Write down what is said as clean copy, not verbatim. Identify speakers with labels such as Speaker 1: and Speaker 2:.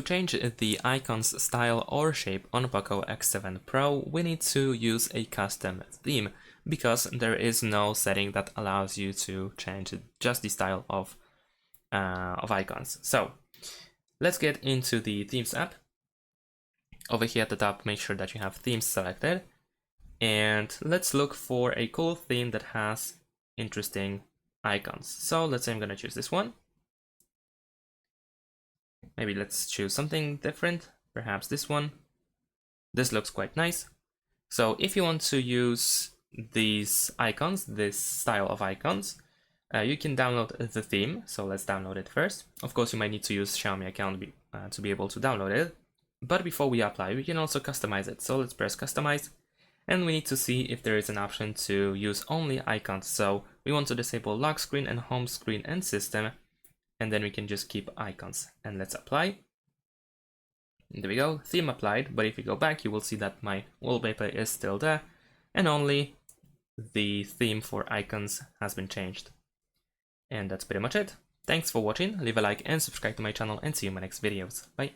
Speaker 1: To change the icon's style or shape on POCO X7 Pro, we need to use a custom theme, because there is no setting that allows you to change just the style of icons. So let's get into the Themes app. Over here at the top, make sure that you have themes selected, and let's look for a cool theme that has interesting icons. So let's say I'm gonna choose this one. Maybe let's choose something different, perhaps this one. This looks quite nice. So if you want to use these icons, this style of icons, you can download the theme. So let's download it first. Of course, you might need to use Xiaomi account to be able to download it. But before we apply, we can also customize it. So let's press customize, and we need to see if there is an option to use only icons. So we want to disable lock screen and home screen and system, and then we can just keep icons, and let's apply. There we go, theme applied. But if you go back, you will see that my wallpaper is still there, and only the theme for icons has been changed. And that's pretty much it. Thanks for watching, leave a like and subscribe to my channel, and see you in my next videos. Bye.